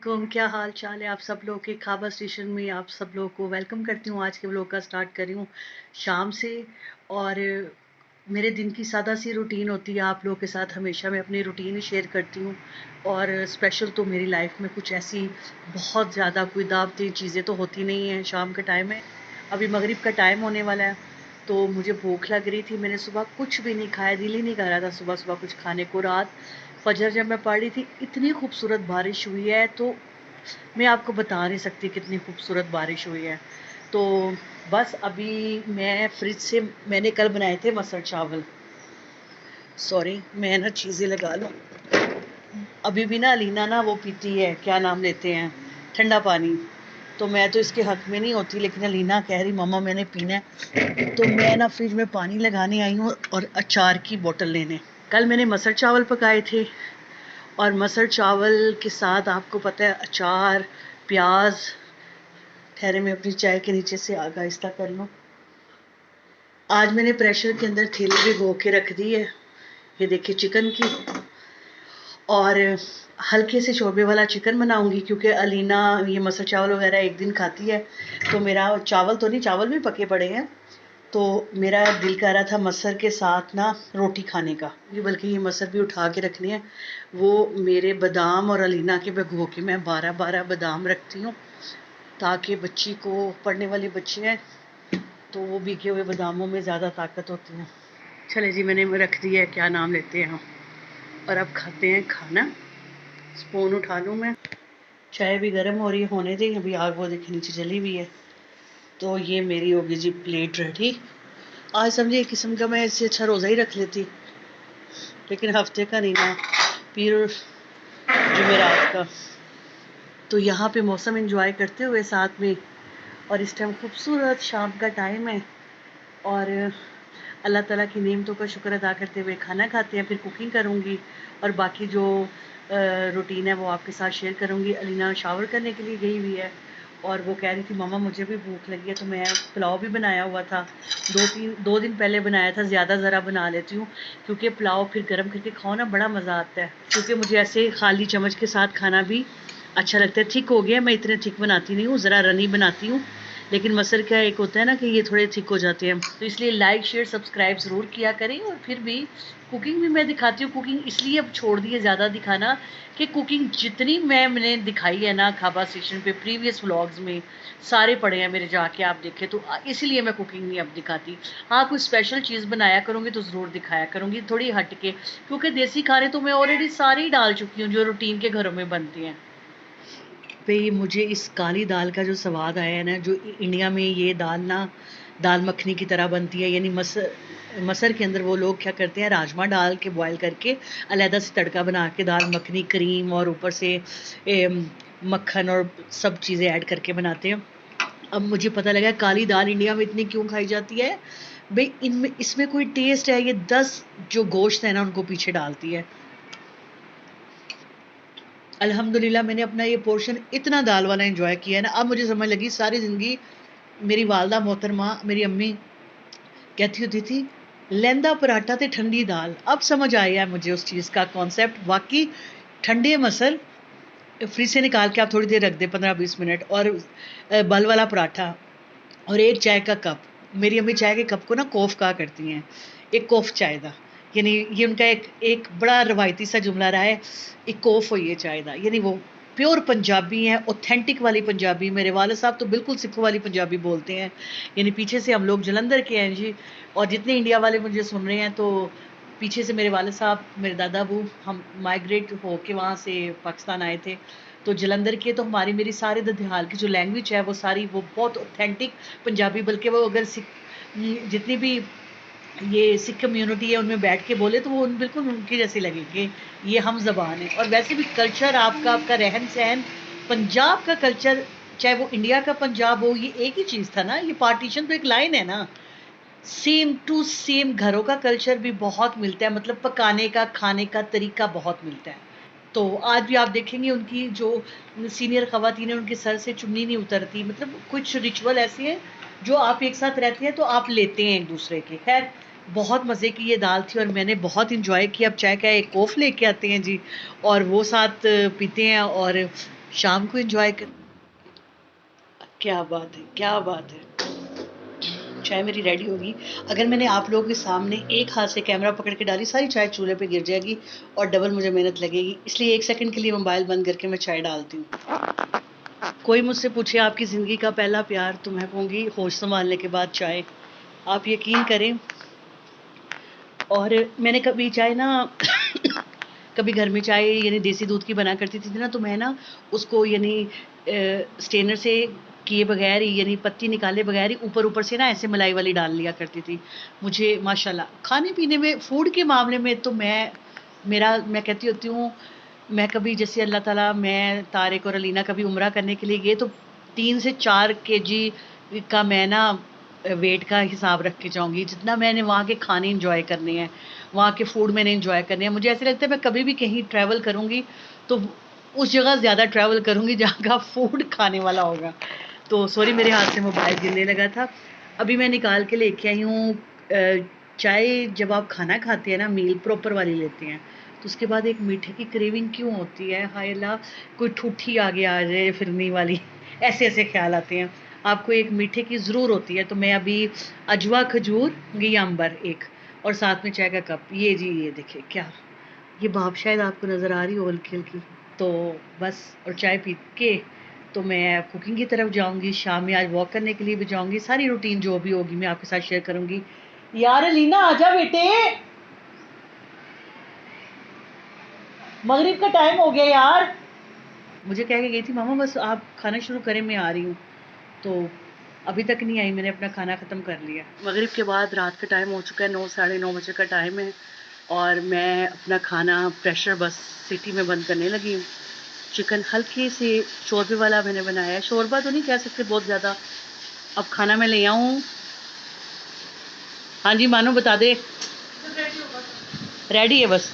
क्या हाल चाल है आप सब लोग के। खाबा स्टेशन में आप सब लोग को वेलकम करती हूँ। आज के व्लॉग का स्टार्ट कर रही हूँ शाम से। और मेरे दिन की सादा सी रूटीन होती है, आप लोगों के साथ हमेशा मैं अपनी रूटीन शेयर करती हूँ। और स्पेशल तो मेरी लाइफ में कुछ ऐसी बहुत ज़्यादा कोई दावती चीज़ें तो होती नहीं हैं। शाम का टाइम है, अभी मगरिब का टाइम होने वाला है, तो मुझे भूख लग रही थी। मैंने सुबह कुछ भी नहीं खाया, दिल ही नहीं कर रहा था सुबह सुबह कुछ खाने को। रात फजर जब मैं पढ़ रही थी, इतनी खूबसूरत बारिश हुई है, तो मैं आपको बता नहीं सकती कितनी खूबसूरत बारिश हुई है। तो बस अभी मैं फ्रिज से, मैंने कल बनाए थे मटर चावल। सॉरी, मैं ना चीज़ें लगा लूँ। अभी भी ना अलीना ना वो पीती है, क्या नाम लेते हैं, ठंडा पानी। तो मैं तो इसके हक में नहीं होती, लेकिन अलीना कह रही मम्मा मैंने पीना है, तो मैं ना फ्रिज में पानी लगाने आई हूँ और अचार की बोतल लेने। कल मैंने मटर चावल पकाए थे, और मटर चावल के साथ आपको पता है अचार, प्याज। ठहरे मैं अपनी चाय के नीचे से आग आहिस्ता कर लूँ। आज मैंने प्रेशर के अंदर थैली भिगो के रख दी है, ये देखिए चिकन की। और हल्के से शोरबे वाला चिकन बनाऊंगी, क्योंकि अलीना ये मटर चावल वगैरह एक दिन खाती है। तो मेरा चावल तो नहीं, चावल भी पके पड़े हैं, तो मेरा दिल कर रहा था मसर के साथ ना रोटी खाने का। बल्कि ये मसर भी उठा के रखनी है। वो मेरे बादाम और अलीना के भिगो के मैं 12-12 बादाम रखती हूँ, ताकि बच्ची को, पढ़ने वाली बच्ची है, तो वो भीगे हुए बादामों में ज़्यादा ताकत होती है। चले जी, मैंने रख दिया है, क्या नाम लेते हैं, और अब खाते हैं खाना। स्पून उठा लूँ मैं। चाय भी गर्म हो रही है, होने दी अभी, आग वो देखिए नीचे जली हुई है। तो ये मेरी होगी जी प्लेट रेडी। आज समझिए एक किस्म का मैं इससे अच्छा रोज़ा ही रख लेती, लेकिन हफ्ते का नहीं ना, पीर जुमेरात का। तो यहाँ पे मौसम एंजॉय करते हुए साथ में, और इस टाइम खूबसूरत शाम का टाइम है, और अल्लाह ताला की नेमतों का शुक्र अदा करते हुए खाना खाते हैं। फिर कुकिंग करूँगी, और बाकी जो रूटीन है वो आपके साथ शेयर करूँगी। अलीना शावर करने के लिए गई हुई है, और वो कह रही थी मम्मा मुझे भी भूख लगी है, तो मैं पुलाव भी बनाया हुआ था, 2 दिन पहले बनाया था, ज़्यादा ज़रा बना लेती हूँ, क्योंकि पुलाव फिर गर्म करके खाओ ना, बड़ा मज़ा आता है। क्योंकि मुझे ऐसे खाली चम्मच के साथ खाना भी अच्छा लगता है। थिक हो गया, मैं इतने थिक बनाती नहीं हूँ, ज़रा रनी बनाती हूँ, लेकिन मसर का एक होता है ना कि ये थोड़े थिक हो जाते हैं। तो इसलिए लाइक शेयर सब्सक्राइब ज़रूर किया करें। और फिर भी कुकिंग भी मैं दिखाती हूँ। कुकिंग इसलिए अब छोड़ दी है ज़्यादा दिखाना, कि कुकिंग जितनी मैंने दिखाई है ना खाबा स्टेशन पे प्रीवियस व्लॉग्स में, सारे पड़े हैं मेरे, जाके आप देखें। तो इसलिए मैं कुकिंग नहीं अब दिखाती। हाँ, कोई स्पेशल चीज़ बनाया करूँगी तो ज़रूर दिखाया करूँगी, थोड़ी हट के, क्योंकि देसी खाने तो मैं ऑलरेडी सारे ही डाल चुकी हूँ जो रूटीन के घरों में बनते हैं। पे मुझे इस काली दाल का जो स्वाद आया है ना, जो इंडिया में ये दाल ना दाल मखनी की तरह बनती है, यानी मसर मसर के अंदर वो लोग क्या करते हैं, राजमा डाल के बॉयल करके अलहदा से तड़का बना के दाल मखनी, क्रीम और ऊपर से मक्खन और सब चीज़ें ऐड करके बनाते हैं। अब मुझे पता लगा काली दाल इंडिया में इतनी क्यों खाई जाती है। भाई इनमें इसमें कोई टेस्ट है, ये 10 जो गोश्त है ना उनको पीछे डालती है। अल्हम्दुलिल्लाह मैंने अपना ये पोर्शन इतना दाल वाला एंजॉय किया है ना, अब मुझे समझ लगी सारी ज़िंदगी मेरी वालदा मोहतरमा, मेरी अम्मी कहती होती थी लैंदा पराठा ते ठंडी दाल। अब समझ आया है मुझे उस चीज़ का कॉन्सेप्ट। वाकई ठंडे मसल फ्रिज से निकाल के आप थोड़ी देर रख दें, 15-20 मिनट, और बल वाला पराठा और एक चाय का कप। मेरी अम्मी चाय के कप को ना कोफ कहा करती हैं, एक कोफ चाय दा, यानी ये उनका एक एक बड़ा रवायती सा जुमला रहा है, एक कोफ हो ये चाय दा, यानी वो प्योर पंजाबी हैं, ऑथेंटिक वाली पंजाबी। मेरे वाले साहब तो बिल्कुल सिखों वाली पंजाबी बोलते हैं, यानी पीछे से हम लोग जलंधर के हैं जी। और जितने इंडिया वाले मुझे सुन रहे हैं, तो पीछे से मेरे वाले साहब, मेरे दादा अबू, हम माइग्रेट हो के वहाँ से पाकिस्तान आए थे, तो जलंधर के, तो हमारी मेरी सारे ददियाल की जो लैंग्वेज है वो सारी वो बहुत ऑथेंटिक पंजाबी। बल्कि वो अगर जितनी भी ये सिख कम्युनिटी है उनमें बैठ के बोले, तो वो बिल्कुल उनकी जैसी लगे कि ये हम ज़बान है। और वैसे भी कल्चर आपका, आपका रहन सहन, पंजाब का कल्चर, चाहे वो इंडिया का पंजाब हो, ये एक ही चीज़ था ना, ये पार्टीशन तो एक लाइन है ना। सेम टू सेम घरों का कल्चर भी बहुत मिलता है, मतलब पकाने का, खाने का तरीका बहुत मिलता है। तो आज भी आप देखेंगे उनकी जो सीनियर ख़वातीन हैं, उनके सर से चुन्नी नहीं उतरती। मतलब कुछ रिचुअल ऐसे हैं जो आप एक साथ रहते हैं तो आप लेते हैं एक दूसरे के। खैर, बहुत मज़े की ये दाल थी और मैंने बहुत इंजॉय किया। अब चाय का एक कोफ लेके आते हैं जी, और वो साथ पीते हैं। और शाम को एंजॉय कर। क्या बात है, क्या बात है। चाय मेरी रेडी होगी। अगर मैंने आप लोगों के सामने एक हाथ से कैमरा पकड़ के डाली, सारी चाय चूल्हे पे गिर जाएगी और डबल मुझे मेहनत लगेगी। इसलिए एक सेकंड के लिए मोबाइल बंद करके मैं चाय डालती हूँ। कोई मुझसे पूछे आपकी ज़िंदगी का पहला प्यार, तो मैं कहूँगी होश संभालने के बाद चाय। आप यकीन करें, और मैंने कभी चाय ना कभी घर में चाय यानी देसी दूध की बना करती थी ना, तो मैं ना उसको यानी स्टेनर से किए बगैर ही, यानी पत्ती निकाले बगैर ही ऊपर ऊपर से ना ऐसे मलाई वाली डाल लिया करती थी। मुझे माशाल्लाह खाने पीने में, फूड के मामले में तो मैं कहती होती हूँ, मैं कभी जैसे अल्लाह ताला, मैं तारिक और अलीना कभी उम्रा करने के लिए गए तो 3 से 4 केजी का मैं ना वेट का हिसाब रख के जाऊँगी, जितना मैंने वहाँ के खाने एंजॉय करने हैं, वहाँ के फूड मैंने एंजॉय करने हैं। मुझे ऐसे लगता है मैं कभी भी कहीं ट्रैवल करूँगी तो उस जगह ज़्यादा ट्रैवल करूँगी जहाँ का फूड खाने वाला होगा। तो सॉरी, मेरे हाथ से मोबाइल गिरने लगा था। अभी मैं निकाल के लेके आई हूँ चाय। जब आप खाना खाते हैं ना, मील प्रॉपर वाली लेते हैं, तो उसके बाद एक मीठे की क्रेविंग क्यों होती है, हाय अल्लाह, कोई ठूठी आगे आ जाए फिरनी वाली ऐसे ऐसे ख्याल आते हैं। आपको एक मीठे की ज़रूर होती है। तो मैं अभी अजवा, खजूर, घी, अंबर एक, और साथ में चाय का कप। ये जी, ये देखिए क्या, ये भाप शायद आपको नज़र आ रही हो हल्की हल्की। तो बस, और चाय पी के तो मैं कुकिंग की तरफ जाऊंगी। शाम में आज वॉक करने के लिए भी जाऊंगी। सारी रूटीन जो भी होगी मैं आपके साथ शेयर करूंगी। यार अलीना आजा बेटे, मगरिब का टाइम हो गया यार। मुझे कह के गई थी मामा बस आप खाना शुरू करें, मैं आ रही हूँ। तो अभी तक नहीं आई, मैंने अपना खाना ख़त्म कर लिया। मगरिब के बाद रात का टाइम हो चुका है, 9 साढ़े 9 बजे का टाइम है, और मैं अपना खाना प्रेशर बस सिटी में बंद करने लगी हूँ। चिकन हल्के से शोरबे वाला मैंने बनाया है, शोरबा तो नहीं कह सकते बहुत ज़्यादा। अब खाना मैं ले आऊँ। हाँ जी मानो, बता दे। रेडी है बस,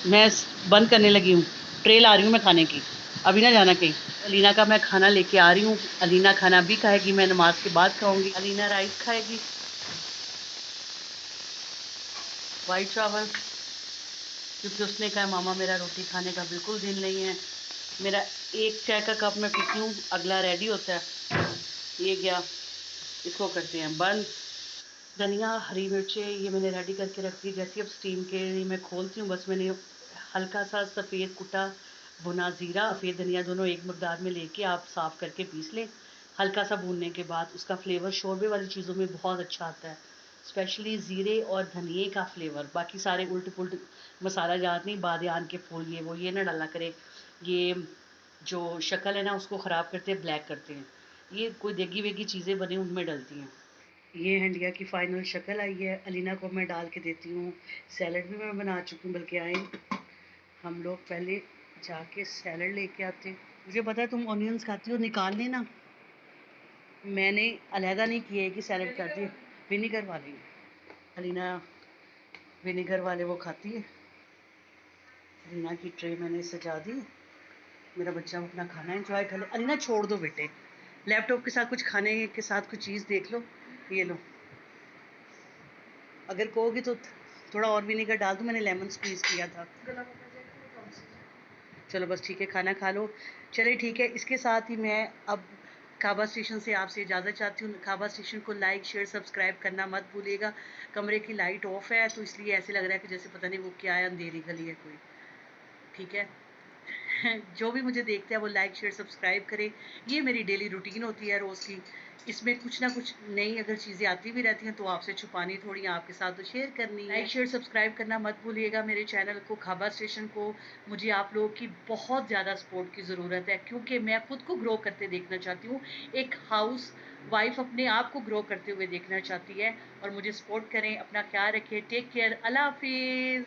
मैं बंद करने लगी हूँ। ट्रे ला रही हूँ मैं खाने की, अभी ना जाना कहीं। अलीना का मैं खाना लेके आ रही हूँ। अलीना खाना भी खाएगी, मैं नमाज के बाद खाऊंगी। अलीना राइस खाएगी, वाइट चावल, क्योंकि उसने कहा मामा मेरा रोटी खाने का बिल्कुल दिल नहीं है। मेरा एक चाय का कप मैं पीती हूँ, अगला रेडी होता है। ये गया, इसको करते हैं बंद। धनिया, हरी मिर्चें ये मैंने रेडी करके रख दी। जैसे अब स्टीम के लिए मैं खोलती हूँ, बस मैंने हल्का सा सफ़ेद कुटा भुना ज़ीरा, सफ़ेद धनिया दोनों एक मकदार में लेके आप साफ़ करके पीस लें। हल्का सा भूनने के बाद उसका फ्लेवर शोरबे वाली चीज़ों में बहुत अच्छा आता है, स्पेशली ज़ीरे और धनिए का फ्लेवर। बाकी सारे उल्ट पुल्ट मसाला जात नहीं, बादियान के फूल ये वो ये ना डाला करे, ये जो शक्ल है ना उसको ख़राब करते हैं, ब्लैक करते हैं। ये कोई देगी वेगी चीज़ें बनी उनमें डलती हैं। ये हंडिया की फाइनल शक्ल आई है। अलीना को मैं डाल के देती हूँ। सैलड भी मैं बना चुकी हूँ, बल्कि आए हम लोग पहले जाके सैलड लेके आते। मुझे पता है तुम ऑनियंस खाती हो, निकाल लेना। मैंने अलहदा नहीं किया है कि सैलड खाती है, विनीगर वाली। अलीना विनीगर वाले वो खाती है। अलीना की ट्रे मैंने सजा दी। मेरा बच्चा अपना खाना एंजॉय कर ले। अलीना छोड़ दो बेटे, लैपटॉप के साथ कुछ खाने के साथ कुछ चीज़ देख लो। ये लो, अगर कहोगी तो थोड़ा और विनेगर डाल दूँ, मैंने लेमन स्क्वीज़ किया था। चलो बस ठीक है, खाना खा लो। चलिए ठीक है, इसके साथ ही मैं अब खाबा स्टेशन से आपसे इजाज़त चाहती हूँ। खाबा स्टेशन को लाइक शेयर सब्सक्राइब करना मत भूलिएगा। कमरे की लाइट ऑफ है तो इसलिए ऐसे लग रहा है कि जैसे पता नहीं वो क्या है, अंधेरी गली है कोई। ठीक है जो भी मुझे देखते हैं वो लाइक शेयर सब्सक्राइब करे। ये मेरी डेली रूटीन होती है रोज़ की। इसमें कुछ ना कुछ नई अगर चीज़ें आती भी रहती हैं तो आपसे छुपानी थोड़ी, आपके साथ तो शेयर करनी है। लाइक शेयर सब्सक्राइब करना मत भूलिएगा मेरे चैनल को, खाबा स्टेशन को। मुझे आप लोगों की बहुत ज़्यादा सपोर्ट की ज़रूरत है, क्योंकि मैं खुद को ग्रो करते देखना चाहती हूँ। एक हाउस वाइफ अपने आप को ग्रो करते हुए देखना चाहती है। और मुझे सपोर्ट करें, अपना ख्याल रखें। टेक केयर, अल्लाह हाफिज़।